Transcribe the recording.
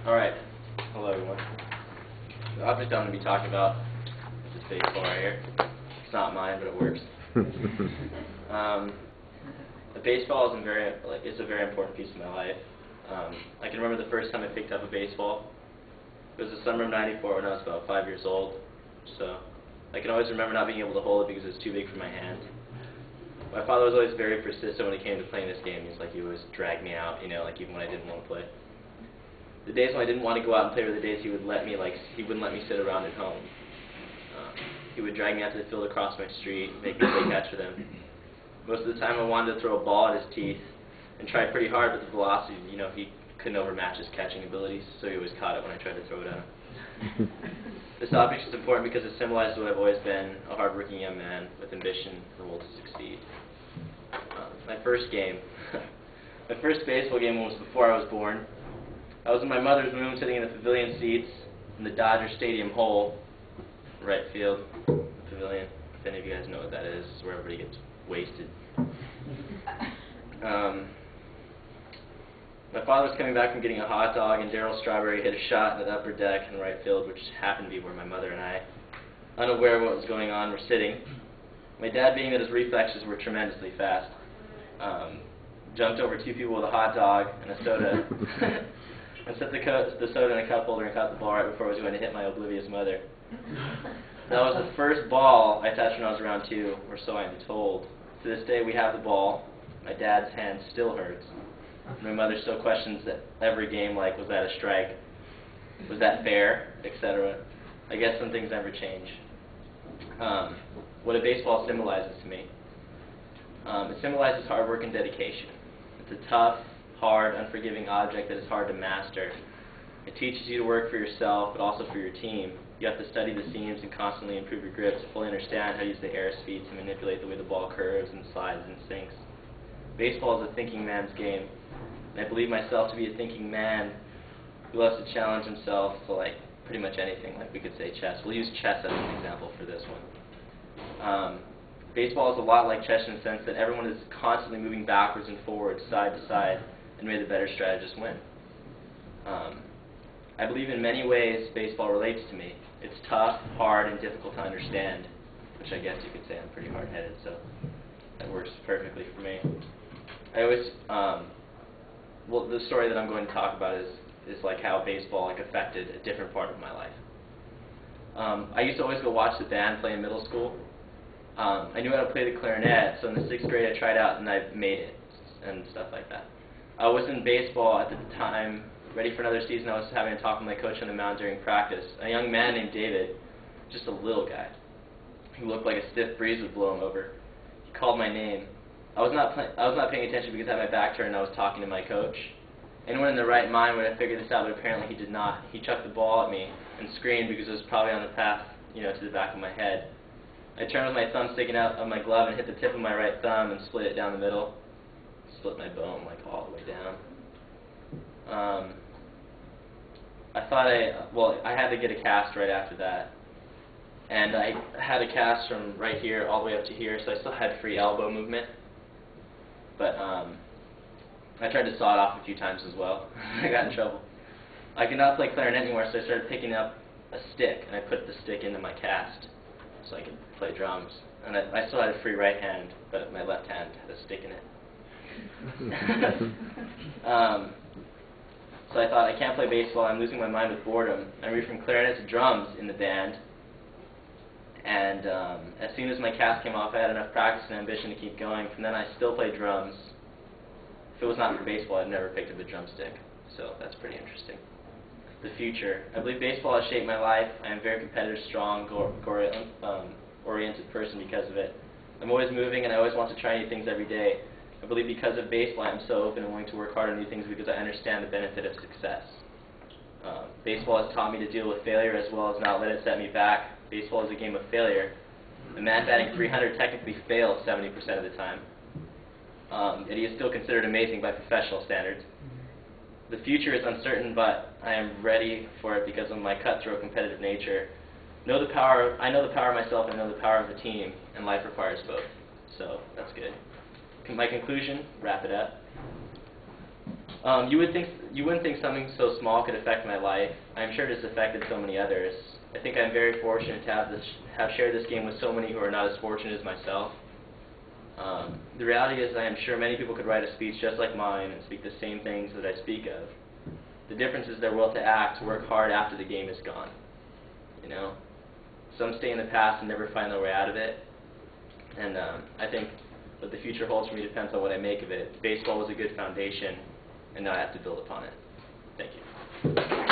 Alright, hello everyone. The object I'm going to be talking about is this baseball right here. It's not mine, but it works. The baseball is it's a very important piece of my life. I can remember the first time I picked up a baseball. It was the summer of '94 when I was about 5 years old. So I can always remember not being able to hold it because it was too big for my hand. My father was always very persistent when it came to playing this game. He always dragged me out, like even when I didn't want to play. The days when I didn't want to go out and play were the days he wouldn't let me sit around at home. He would drag me out to the field across my street, make me play catch for them. Most of the time I wanted to throw a ball at his teeth and tried pretty hard, but the velocity, he couldn't overmatch his catching abilities, so he always caught it when I tried to throw it at him. This object is important because it symbolizes what I've always been, a hard-working young man with ambition and the will to succeed. My first baseball game was before I was born. I was in my mother's room sitting in the pavilion seats in the Dodger Stadium hole, right field, the pavilion. If any of you guys know what that is, it's where everybody gets wasted. My father was coming back from getting a hot dog, and Darryl Strawberry hit a shot in the upper deck in right field, which happened to be where my mother and I, unaware of what was going on, were sitting. My dad, being that his reflexes were tremendously fast, jumped over two people with a hot dog and a soda, and set the soda in a cup holder and caught the ball right before it was going to hit my oblivious mother. That was the first ball I touched when I was around 2, or so I am told. To this day, we have the ball. My dad's hand still hurts. My mother still questions that every game, like, was that a strike? Was that fair? Etc. I guess some things never change. What a baseball symbolizes to me. It symbolizes hard work and dedication. It's a tough, hard, unforgiving object that is hard to master. It teaches you to work for yourself, but also for your team. You have to study the seams and constantly improve your grip to fully understand how to use the air speed to manipulate the way the ball curves and slides and sinks. Baseball is a thinking man's game, and I believe myself to be a thinking man who loves to challenge himself to, pretty much anything. Like, we could say chess. We'll use chess as an example for this one. Baseball is a lot like chess in the sense that everyone is constantly moving backwards and forwards, side to side, and may the better strategist win. I believe in many ways baseball relates to me. It's tough, hard, and difficult to understand, which I guess you could say I'm pretty hard-headed, so that works perfectly for me. I always, the story that I'm going to talk about is like how baseball affected a different part of my life. I used to always go watch the band play in middle school. I knew how to play the clarinet, so in the 6th grade I tried out and I made it and stuff like that. I was in baseball at the time, ready for another season. I was having a talk with my coach on the mound during practice. A young man named David, just a little guy, who looked like a stiff breeze would blow him over. He called my name. I was not paying attention because I had my back turned and I was talking to my coach. Anyone in their right mind would have figured this out, but apparently he did not. He chucked the ball at me and screamed because it was probably on the path, to the back of my head. I turned with my thumb sticking out of my glove and hit the tip of my right thumb and split it down the middle. Split my bone, all the way down. I had to get a cast right after that. And I had a cast from right here all the way up to here, so I still had free elbow movement. But I tried to saw it off a few times as well. I got in trouble. I could not play clarinet anymore, so I started picking up a stick, and I put the stick into my cast so I could play drums. And I still had a free right hand, but my left hand had a stick in it. So I thought, I can't play baseball, I'm losing my mind with boredom. I moved from clarinet to drums in the band, and as soon as my cast came off, I had enough practice and ambition to keep going. From then I still played drums. If it was not for baseball, I'd never picked up a drumstick, so that's pretty interesting. The future. I believe baseball has shaped my life. I am a very competitive, strong, oriented person because of it. I'm always moving and I always want to try new things every day. I believe because of baseball I'm so open and willing to work hard on new things because I understand the benefit of success. Baseball has taught me to deal with failure as well as not let it set me back. Baseball is a game of failure. A man batting .300 technically fails 70% of the time. Yet he is still considered amazing by professional standards. The future is uncertain, but I am ready for it because of my cutthroat competitive nature. I know the power of myself and I know the power of the team, and life requires both. So that's good. My conclusion, wrap it up. You wouldn't think something so small could affect my life. I'm sure it has affected so many others. I think I'm very fortunate to have shared this game with so many who are not as fortunate as myself. The reality is I am sure many people could write a speech just like mine and speak the same things that I speak of. The difference is their will to act, work hard after the game is gone. You know? Some stay in the past and never find their way out of it. And I think what the future holds for me depends on what I make of it. Baseball was a good foundation, and now I have to build upon it. Thank you.